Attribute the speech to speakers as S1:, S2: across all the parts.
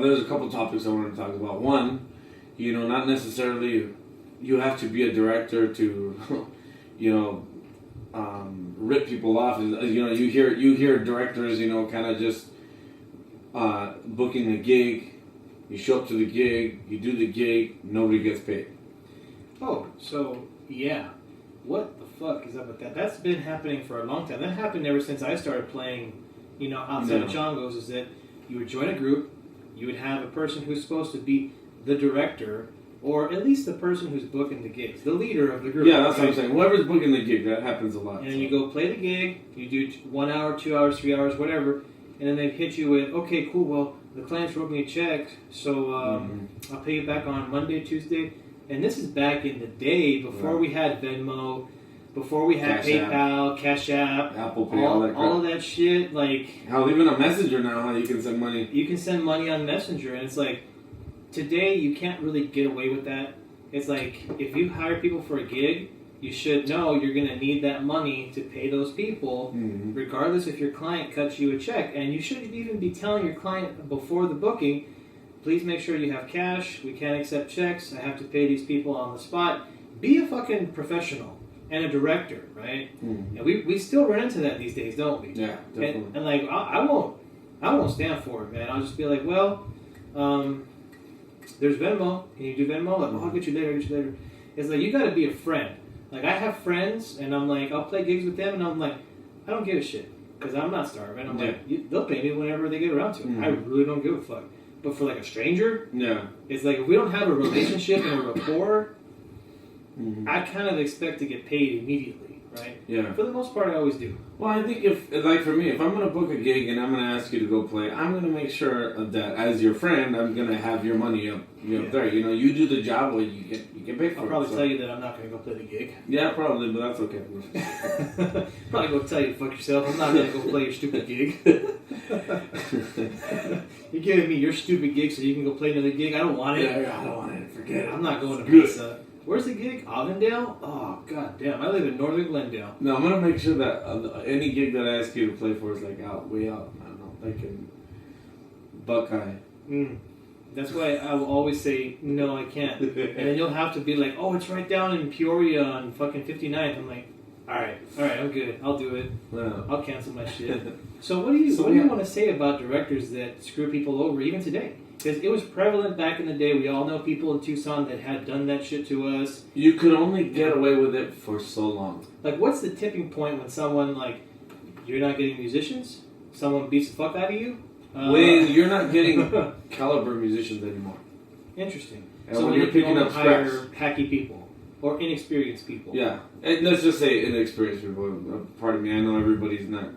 S1: there's a couple topics I wanted to talk about. One, not necessarily you have to be a director to, rip people off. You hear directors, kind of just booking a gig. You show up to the gig, you do the gig, nobody gets paid.
S2: Oh, so yeah. What the fuck is up with that? That's been happening for a long time. That happened ever since I started playing, outside of Chongos, is that you would join a group, you would have a person who's supposed to be the director, or at least the person who's booking the gigs, the leader of the group.
S1: Yeah, that's what I'm saying. Whoever's booking the gig, that happens a lot.
S2: And then you go play the gig, you do 1 hour, 2 hours, 3 hours, whatever, and then they hit you with, okay, cool, well, the clients wrote me a check, so I'll pay you back on Monday, Tuesday. And this is back in the day before we had Venmo, before we had PayPal, Cash App,
S1: Apple Pay,
S2: all of that shit. Like,
S1: hell, even a Messenger now, how you can send money.
S2: You can send money on Messenger, and it's like, today you can't really get away with that. It's like, if you hire people for a gig, you should know you're going to need that money to pay those people, regardless if your client cuts you a check. And you shouldn't even be telling your client before the booking, please make sure you have cash, we can't accept checks, I have to pay these people on the spot. Be a fucking professional and a director, right? And we still run into that these days, don't we?
S1: Yeah, definitely.
S2: And like, I won't stand for it, man. I'll just be like, well, there's Venmo. Can you do Venmo? Like, I'll get you later, It's like, you gotta be a friend. Like, I have friends, and I'm like, I'll play gigs with them, and I'm like, I don't give a shit, because I'm not starving. I'm like, they'll pay me whenever they get around to it. I really don't give a fuck. But for like a stranger, it's like, if we don't have a relationship and a rapport, I kind of expect to get paid immediately, right?
S1: Yeah.
S2: For the most part, I always do.
S1: Well, I think for me, if I'm going to book a gig and I'm going to ask you to go play, I'm going to make sure that as your friend, I'm going to have your money up there. You do the job, well, you get paid for it.
S2: I'll probably tell you that I'm not going to go play the gig.
S1: Yeah, probably, but that's okay.
S2: Probably go tell you to fuck yourself. I'm not going to go play your stupid gig. You're giving me your stupid gig so you can go play another gig. I don't want it.
S1: Yeah, I don't want it. Forget it.
S2: I'm not going to Mesa. Where's the gig? Avondale? Oh, god damn. I live in northern Glendale.
S1: No, I'm going to make sure that any gig that I ask you to play for is like way out. I don't know, like in Buckeye.
S2: That's why I will always say, no, I can't. And then you'll have to be like, oh, it's right down in Peoria on fucking 59th. I'm like, alright, I'm good. I'll do it.
S1: Yeah.
S2: I'll cancel my shit. So what do you want to say about directors that screw people over even today? Because it was prevalent back in the day. We all know people in Tucson that had done that shit to us.
S1: You could only get away with it for so long.
S2: Like, what's the tipping point when someone, like, you're not getting musicians? Someone beats the fuck out of you?
S1: When you're not getting caliber musicians anymore.
S2: Interesting.
S1: And
S2: so
S1: when you're picking up
S2: hire
S1: scraps.
S2: hacky people or inexperienced people.
S1: Yeah. And let's just say inexperienced people. Pardon me, I know everybody's not,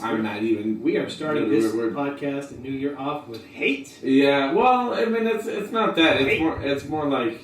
S1: I'm not even.
S2: We are starting this podcast and New Year off with hate.
S1: Yeah, well, I mean, it's not that. It's more like,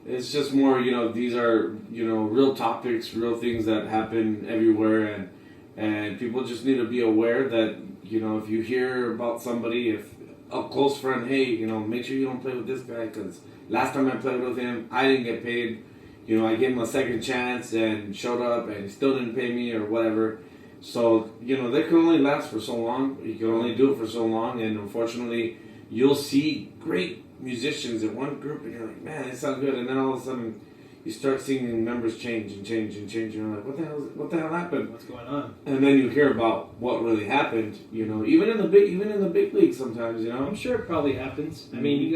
S1: it's just more, these are, real topics, real things that happen everywhere, and people just need to be aware that, if you hear about somebody, if a close friend, hey, make sure you don't play with this guy, because last time I played with him, I didn't get paid. I gave him a second chance and showed up and he still didn't pay me or whatever. So, they can only last for so long. You can only do it for so long. And unfortunately, you'll see great musicians in one group and you're like, man, they sound good. And then all of a sudden, you start seeing members change. And you're like, what the hell happened?
S2: What's going on?
S1: And then you hear about what really happened, even in the big leagues sometimes,
S2: I'm sure it probably happens. I mean,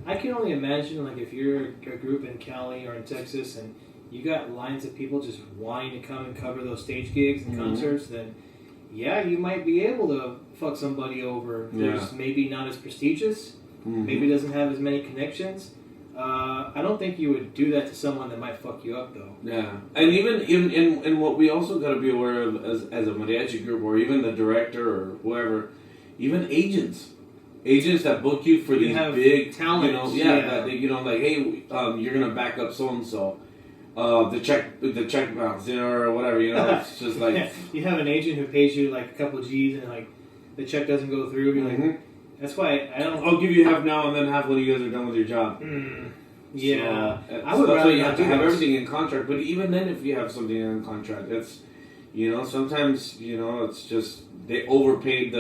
S2: I can only imagine, like, if you're a group in Cali or in Texas and you got lines of people just wanting to come and cover those stage gigs and concerts, then, yeah, you might be able to fuck somebody over who's maybe not as prestigious, maybe doesn't have as many connections. I don't think you would do that to someone that might fuck you up, though.
S1: Yeah. And even in what we also got to be aware of as a mariachi group, or even the director or whoever, even agents that book you for these big
S2: talent,
S1: that they, like, hey, you're gonna back up so and so, the check bounce, or whatever, it's just like
S2: you have an agent who pays you like a couple of G's and like the check doesn't go through. You're like, that's why I don't.
S1: I'll give you half now and then half when you guys are done with your job.
S2: Yeah,
S1: so, I would rather you have to have everything in contract. But even then, if you have something in contract, it's sometimes it's just they overpaid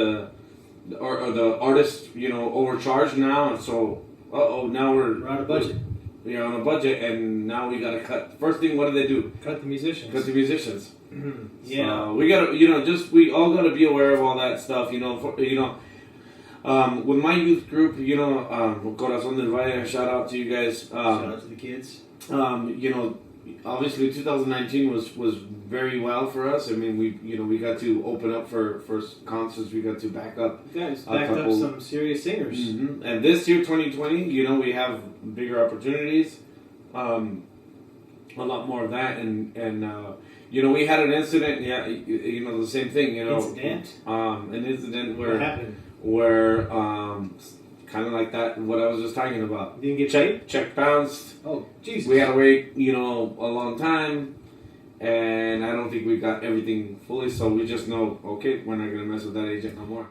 S1: or the artist, you know, overcharged now, and so now
S2: We're on a budget.
S1: We're on a budget, and now we gotta cut. First thing, what do they do?
S2: Cut the musicians.
S1: Cut the musicians.
S2: Yeah.
S1: So we gotta, you know, we all gotta be aware of all that stuff, you know. With my youth group, you know, Corazón del Valle, shout out to you guys.
S2: Shout out to the kids.
S1: You know, obviously 2019 was very well for us. I mean, we got to open up for concerts. We got to back up.
S2: You guys backed up some serious singers.
S1: Mm-hmm. And this year, 2020, you know, we have bigger opportunities. A lot more of that, and you know, we had an incident. Yeah, you know, the same thing. You know, an incident where
S2: what happened?
S1: Where kind of like that. What I was just talking about.
S2: You didn't get paid?
S1: Check bounced.
S2: Oh, Jesus.
S1: We had to wait, you know, a long time, and I don't think we got everything fully. So we just know, okay, we're not gonna mess with that agent no more.